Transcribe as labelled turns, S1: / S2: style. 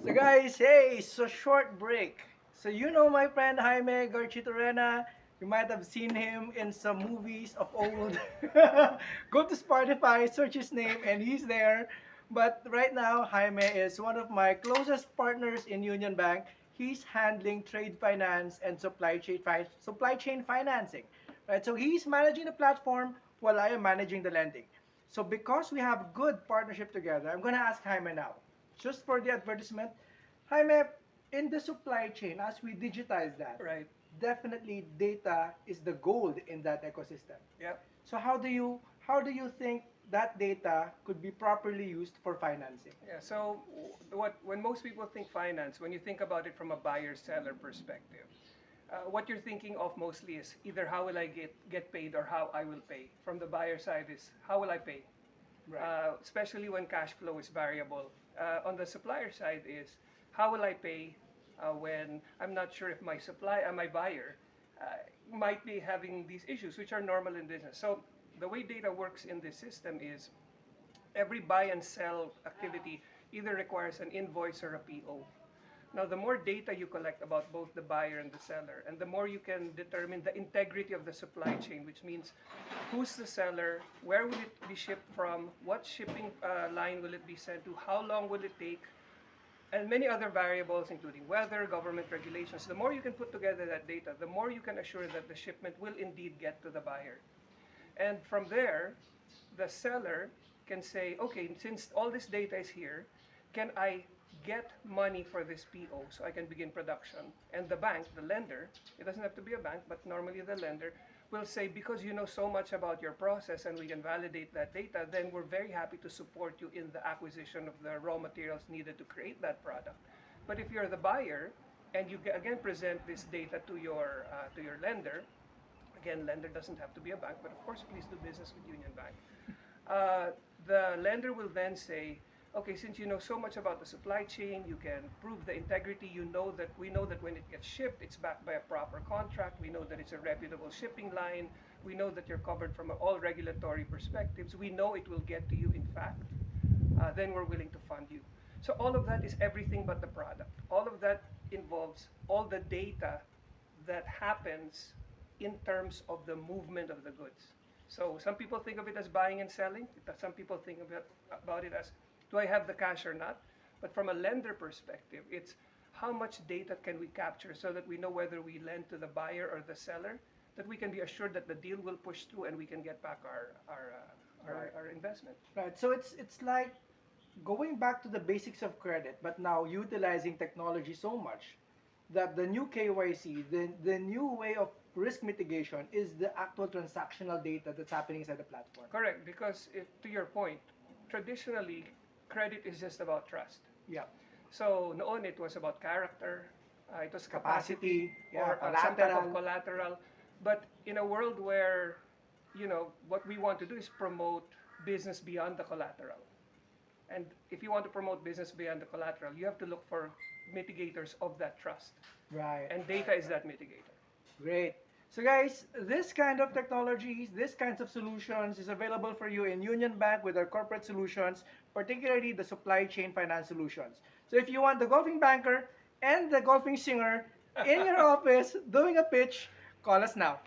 S1: So guys, hey, so short break. So you know my friend Jaime Garchitorena. You might have seen him in some movies of old. Go to Spotify, search his name, and he's there. But right now, Jaime is one of my closest partners in Union Bank. He's handling trade finance and supply chain financing. Right? So he's managing the platform while I am managing the lending. So because we have good partnership together, I'm gonna ask Jaime now, just for the advertisement. Jaime, in the supply chain, as we digitize that,
S2: Right.
S1: definitely data is the gold in that ecosystem.
S2: Yeah.
S1: So how do you think that data could be properly used for financing?
S2: Yeah. So what when most people think finance, when you think about it from a buyer-seller perspective, what you're thinking of mostly is either how will I get paid or how I will pay. From the buyer side is how will I pay,
S1: Right.
S2: especially when cash flow is variable. On the supplier side is how will I pay when I'm not sure if my buyer might be having these issues, which are normal in business. So the way data works in this system is every buy and sell activity either requires an invoice or a PO. Now, the more data you collect about both the buyer and the seller, and the more you can determine the integrity of the supply chain, which means who's the seller, where will it be shipped from, what shipping line will it be sent to, how long will it take, and many other variables, including weather, government regulations. The more you can put together that data, the more you can assure that the shipment will indeed get to the buyer. And from there, the seller can say, okay, since all this data is here, can I get money for this PO so I can begin production? And the bank, the lender, it doesn't have to be a bank, but normally the lender will say, because you know so much about your process and we can validate that data, then we're very happy to support you in the acquisition of the raw materials needed to create that product. But if you're the buyer and you again present this data to your lender, again, lender doesn't have to be a bank, but of course, please do business with Union Bank. Uh, the lender will then say, okay, since you know so much about the supply chain, you can prove the integrity. We know that when it gets shipped, it's backed by a proper contract. We know that it's a reputable shipping line. We know that you're covered from all regulatory perspectives. We know it will get to you, in fact. Then we're willing to fund you. So all of that is everything but the product. All of that involves all the data that happens in terms of the movement of the goods. So some people think of it as buying and selling. Some people think about it as, do I have the cash or not? But from a lender perspective, it's how much data can we capture so that we know whether we lend to the buyer or the seller, that we can be assured that the deal will push through and we can get back
S1: Right.
S2: our investment.
S1: Right. So it's like going back to the basics of credit, but now utilizing technology so much that the new KYC, the new way of risk mitigation is the actual transactional data that's happening inside the platform.
S2: Correct, because to your point, traditionally, credit is just about trust.
S1: Yeah.
S2: So noon it was about character, it was capacity,
S1: Capacity, yeah,
S2: or some type of
S1: collateral.
S2: collateral. But in a world where, what we want to do is promote business beyond the collateral. And if you want to promote business beyond the collateral, you have to look for mitigators of that trust.
S1: Right.
S2: And data is that mitigator.
S1: Great. So guys, this kind of technologies, this kinds of solutions is available for you in Union Bank with our corporate solutions, particularly the supply chain finance solutions. So if you want the golfing banker and the golfing singer in your office doing a pitch, call us now.